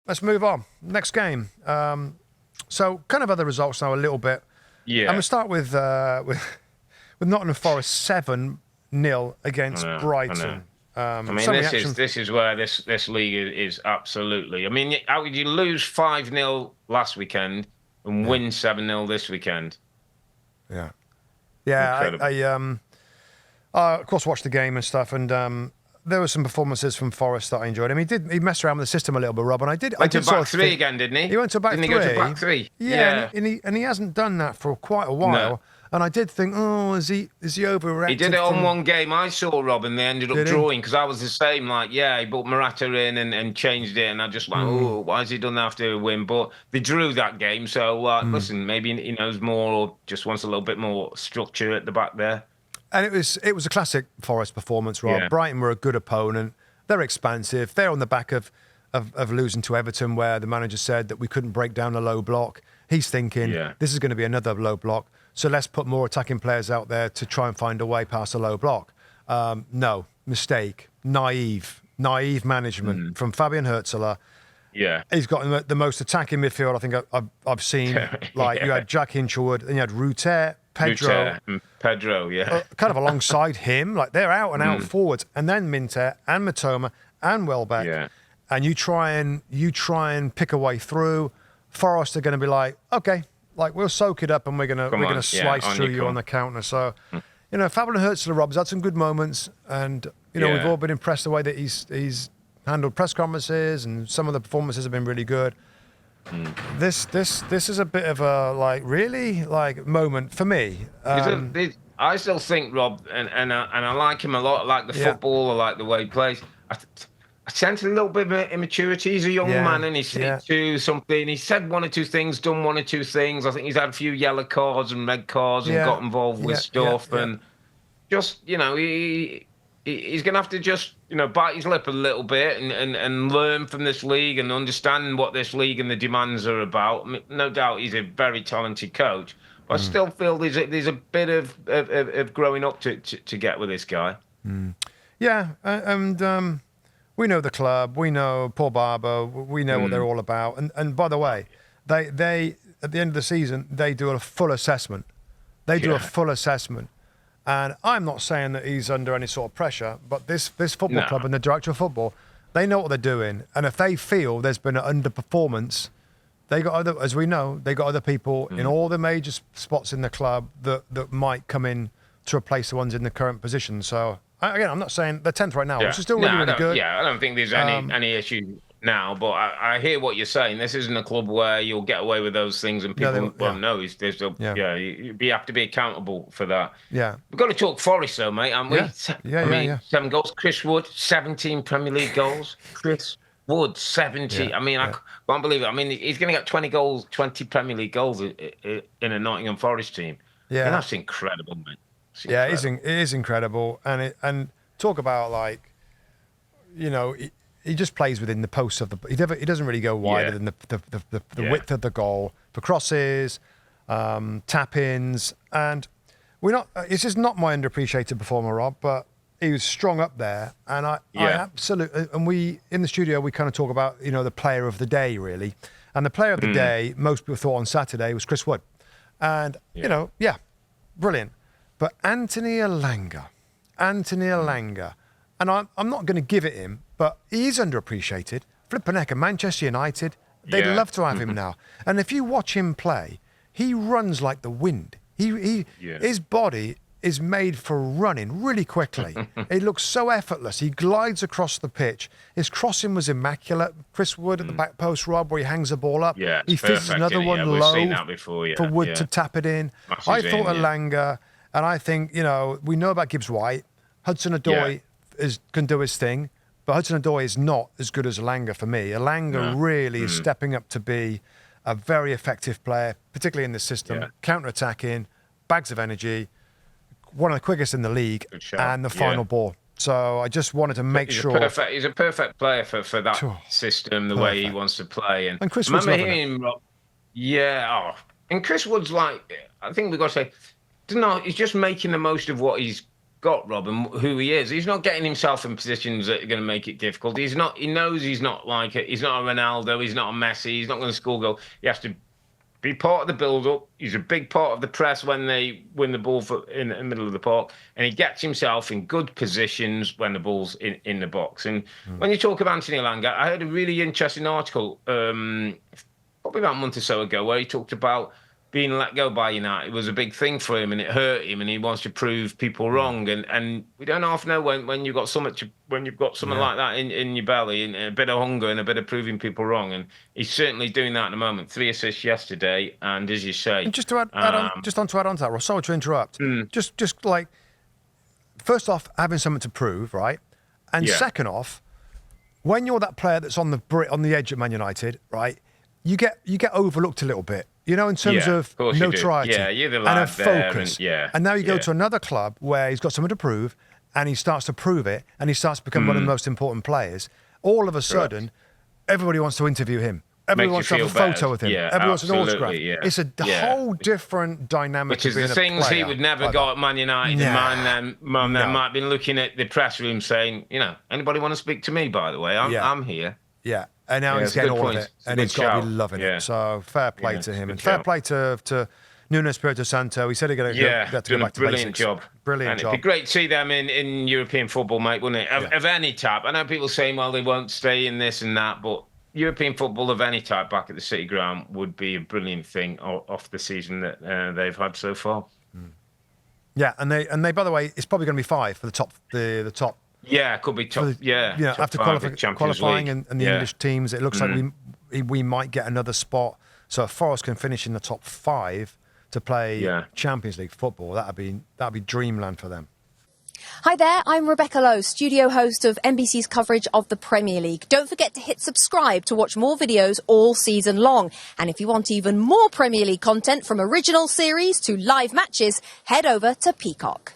let's move on. Next game. So kind of other results now a little bit. Yeah. And we'll start with Nottingham Forest 7-0 against Brighton. I mean, this is where this league is absolutely. I mean, how could you lose 5-0 last weekend and win 7-0 this weekend? Yeah. I of course watched the game and stuff, and there were some performances from Forest that I enjoyed. I mean, he messed around with the system a little bit, Rob, and I did. Went to back three again, didn't he? He went to back three. Didn't he go to back three? Yeah. And he hasn't done that for quite a while. No. And I did think, is he overreacted? He did it on one game I saw, Rob, and they ended up drawing because I was the same. Like, he brought Morata in and changed it, and I just why has he done that after a win? But they drew that game, so listen, maybe he knows more or just wants a little bit more structure at the back there. And it was a classic Forest performance, Rob. Yeah. Brighton were a good opponent. They're expansive. They're on the back of losing to Everton, where the manager said that we couldn't break down a low block. He's thinking this is going to be another low block. So let's put more attacking players out there to try and find a way past a low block. No, mistake, naive management from Fabian Hürzeler. Yeah, he's got the most attacking midfield I think I've seen. Like you had Jack Hinchelwood and you had Ruter, Pedro, kind of alongside him. Like they're out and out forwards, and then Minter and Matoma and Welbeck. Yeah. And you try and pick a way through. Forest are going to be like, okay. Like we'll soak it up and we're gonna slice through you on the counter. So, Fabian Hürzeler, Rob's had some good moments, and we've all been impressed the way that he's handled press conferences, and some of the performances have been really good. This is a bit of a moment for me. I still think Rob, and I like him a lot. I like the football. I like the way he plays. I sense a little bit of immaturity. He's a young man, and he's 32 something. He said one or two ththings, done one or two things. I think he's had a few yellow cards and red cards and got involved with stuff. And just, he's going to have to just, bite his lip a little bit and learn from this league and understand what this league and the demands are about. I mean, no doubt he's a very talented coach. But I still feel there's a bit of growing up to get with this guy. Yeah, and... we know the club, we know Paul Barber, we know what they're all about. And by the way, they at the end of the season, they do a full assessment. Do a full assessment. And I'm not saying that he's under any sort of pressure, but this football club and the director of football, they know what they're doing. And if they feel there's been an underperformance, they got other people in all the major spots in the club that might come in to replace the ones in the current position. So... Again, I'm not saying they're 10th right now, which is still really good. Yeah, I don't think there's any issue now, but I hear what you're saying. This isn't a club where you'll get away with those things and people won't know. You have to be accountable for that. Yeah. We've got to talk Forest though, mate, haven't we? Yeah. 7 goals. Chris Wood, 17 Premier League goals. Chris Wood, 17. Yeah. I mean, I can't believe it. I mean, he's going to get 20 goals, 20 Premier League goals in a Nottingham Forest team. Yeah. And that's incredible, mate. Yeah, it is incredible, and talk about he just plays within the posts of the. He doesn't really go wider than the width of the goal for crosses, tap-ins, and we're not. This is not my underappreciated performer, Rob, but he was strong up there, and I absolutely. And we in the studio we kind of talk about the player of the day really, and the player of the day most people thought on Saturday was Chris Wood, and brilliant. But Anthony Elanga, and I'm not going to give it him, but he's underappreciated. Flippin' heck, Manchester United, they'd love to have him now. And if you watch him play, he runs like the wind. His body is made for running really quickly. It looks so effortless. He glides across the pitch. His crossing was immaculate. Chris Wood at the back post, Rob, where he hangs the ball up. Yeah, he fizzes another one low for Wood to tap it in. I thought Elanga... And I think, we know about Gibbs-White. Hudson-Odoi can do his thing, but Hudson-Odoi is not as good as Elanga for me. Elanga really is stepping up to be a very effective player, particularly in this system. Yeah. Counter-attacking, bags of energy, one of the quickest in the league, and the final ball. So I just wanted to make sure... He's a perfect player for that system, the way he wants to play. And Chris Wood's loving it. And Chris Wood's I think we've got to say... No, he's just making the most of what he's got, Rob, and who he is. He's not getting himself in positions that are going to make it difficult. He's not. He knows he's not like it. He's not a Ronaldo. He's not a Messi. He's not going to score goal. He has to be part of the build-up. He's a big part of the press when they win the ball in the middle of the park, and he gets himself in good positions when the ball's in the box. And when you talk of Anthony Elanga, I heard a really interesting article probably about a month or so ago where he talked about being let go by United was a big thing for him, and it hurt him, and he wants to prove people wrong. And we don't half know when you've got something like that in your belly, and a bit of hunger and a bit of proving people wrong. And he's certainly doing that at the moment. 3 assists yesterday, and as you say, and just to add on to that, Ross, sorry to interrupt. Just like, first off, having something to prove, right? And second off, when you're that player that's on the edge at Man United, right? You get overlooked a little bit. You know, in terms of notoriety and a focus. And now you go to another club where he's got something to prove, and he starts to prove it, and he starts to become one of the most important players. All of a sudden, everybody wants to interview him. Everyone wants to have a photo with him. Everyone wants an autograph. It's a whole different dynamic. Which is the things he would never go at Man United. Man might be looking at the press room saying, you know, anybody want to speak to me, by the way? I'm here. Yeah. And now he's getting all of it, and he's got to be loving it. So fair play to him, and fair play to Nuno Espirito Santo. He said he's going to get back to basics. Brilliant job. And it'd be great to see them in European football, mate, wouldn't it? Of any type. I know people saying, well, they won't stay in this and that, but European football of any type back at the City Ground would be a brilliant thing off the season that they've had so far. Yeah, and they by the way, it's probably going to be 5 for the top. Yeah, it could be top. Top after qualifying and the English teams, it looks like we might get another spot. So if Forest can finish in the top 5 to play Champions League football, that'd be dreamland for them. Hi there, I'm Rebecca Lowe, studio host of NBC's coverage of the Premier League. Don't forget to hit subscribe to watch more videos all season long. And if you want even more Premier League content, from original series to live matches, head over to Peacock.